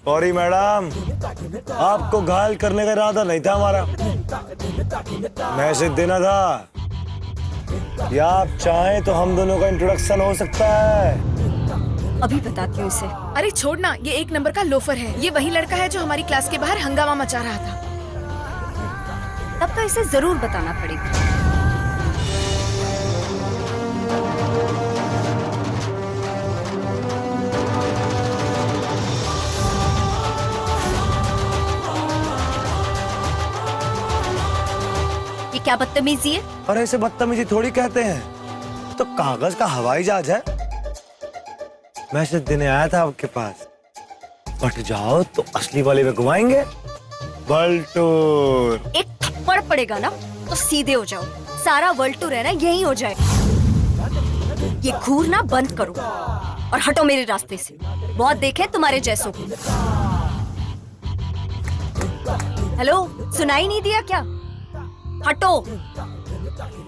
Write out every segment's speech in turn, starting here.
Sorry madam, आपको घायल करने का इरादा नहीं था हमारा। मैसेज देना था, या आप चाहें तो हम दोनों का इंट्रोडक्शन हो सकता है। अभी बताती हूँ इसे। अरे छोड़ना, ये 1 नंबर का लोफर है। ये वही लड़का है जो हमारी क्लास के बाहर हंगामा मचा रहा था। तब तो इसे जरूर बताना पड़ेगा। ये क्या बदतमीजी है? और ऐसे बदतमीजी थोड़ी कहते हैं, तो कागज का हवाई जहाज है। मैसेज देने आया था आपके पास, बट जाओ तो असली वाले में घुमाएंगे। बल्टूर। एक थप्पड़ पड़ेगा ना तो सीधे हो जाओ। सारा वर्ल्ड टूर है ना यही हो जाए। ये घूरना बंद करो और हटो मेरे रास्ते से। बहुत देखे तुम्हारे जैसों को। हेलो, सुनाई नहीं दिया क्या? हटो।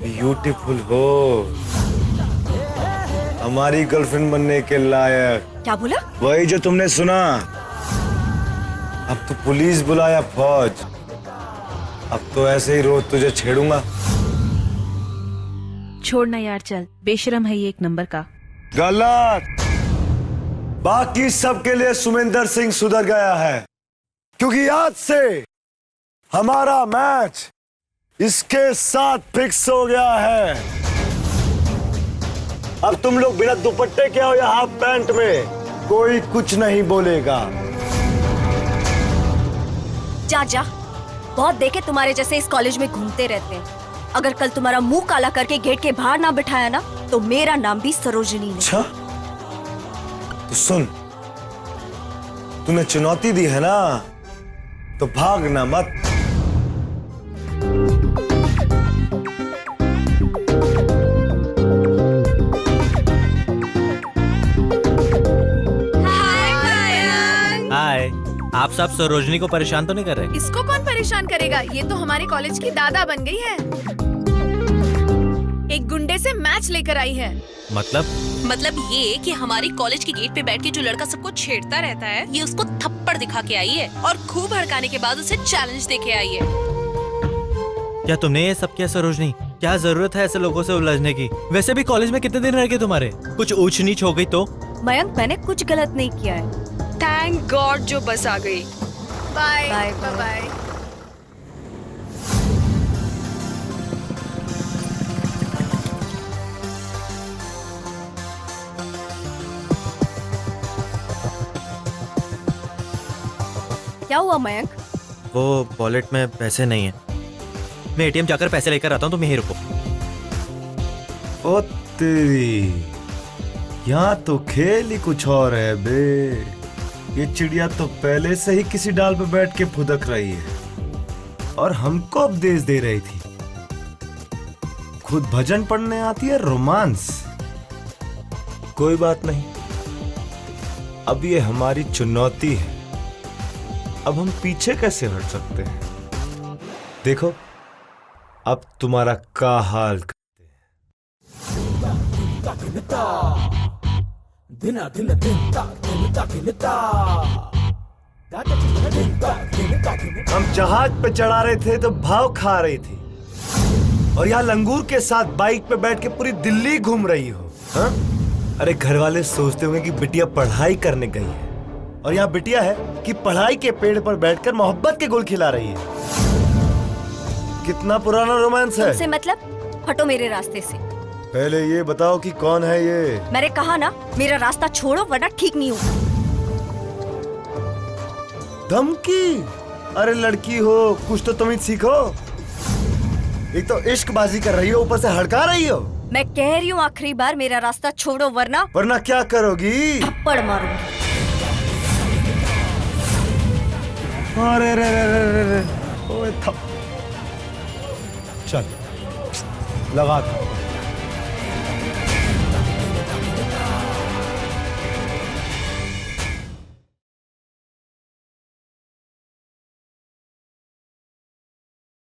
ब्यूटीफुल हो, हमारी गर्लफ्रेंड बनने के लायक। क्या बोला? वही जो तुमने सुना। अब तो पुलिस बुलाया फौज। अब तो ऐसे ही रोज तुझे छेड़ूंगा। छोड़ना यार, चल। बेशरम है ये 1 नंबर का। गलत। बाकी सबके लिए सुमेंदर सिंह सुधर गया है, क्योंकि आज से हमारा मैच इसके साथ फिक्स हो गया है। अब तुम लोग बिना दुपट्टे के हो या हाफ पैंट में, कोई कुछ नहीं बोलेगा। जा जा, बहुत देखे तुम्हारे जैसे इस कॉलेज में घूमते रहते हैं। अगर कल तुम्हारा मुंह काला करके गेट के बाहर ना बिठाया ना, तो मेरा नाम भी सरोजिनी नहीं। अच्छा, तो सुन, तूने चुनौती दी है ना, तो भागना मत। हाय, आप सब सरोजनी को परेशान तो नहीं कर रहे? इसको कौन परेशान करेगा? ये तो हमारे कॉलेज की दादा बन गई है। एक गुंडे से मैच लेकर आई है। मतलब ये कि हमारी कॉलेज के गेट पे बैठ के जो लड़का सबको छेड़ता रहता है, ये उसको थप्पड़ दिखा के आई है और खूब हड़काने के बाद उसे चैलेंज दे के आई है। क्या तुमने ये सब किया सरोजनी? क्या जरूरत है ऐसे लोगों से उलझने की? वैसे भी कॉलेज में कितने दिन रह गए तुम्हारे? कुछ ऊंच नीच हो गई तो? मयंक, मैंने कुछ गलत नहीं किया है। थैंक गॉड जो बस आ गई। Bye bye bye bye. क्या हुआ मयंक? वो वॉलेट में पैसे नहीं है। मैं एटीएम जाकर पैसे लेकर आता हूँ, तुम यहीं रुको। ओ तेरी, यहाँ तो खेल ही कुछ और है बे। ये चिड़िया तो पहले से ही किसी डाल पे बैठ के फुदक रही है और हमको उपदेश दे रही थी। खुद भजन पढ़ने आती है, रोमांस। कोई बात नहीं, अब ये हमारी चुनौती है। अब हम पीछे कैसे हट सकते हैं? देखो अब तुम्हारा क्या हाल करते हैं। हम जहाज पे चढ़ा रहे थे तो भाव खा रही थी, और यहाँ लंगूर के साथ बाइक पे बैठ के पूरी दिल्ली घूम रही हो। हाँ? अरे घर वाले सोचते होंगे कि बिटिया पढ़ाई करने गई है, और यहाँ बिटिया है कि पढ़ाई के पेड़ पर बैठकर मोहब्बत के गुल खिला रही है। कितना पुराना रोमांस है। तुमसे मतलब? हटो मेरे रास्ते से। पहले ये बताओ कि कौन है ये? मैंने कहा ना, मेरा रास्ता छोड़ो वरना ठीक नहीं होगा। धमकी? अरे लड़की हो, कुछ तो तमीज सीखो। एक तो इश्कबाजी कर रही हो, ऊपर से हड़का रही हो। मैं कह रही हूँ आखिरी बार, मेरा रास्ता छोड़ो वरना क्या करोगी? थप्पड़ मारूंगी। अरे रे रे रे रे रे। ओए चल लगा था।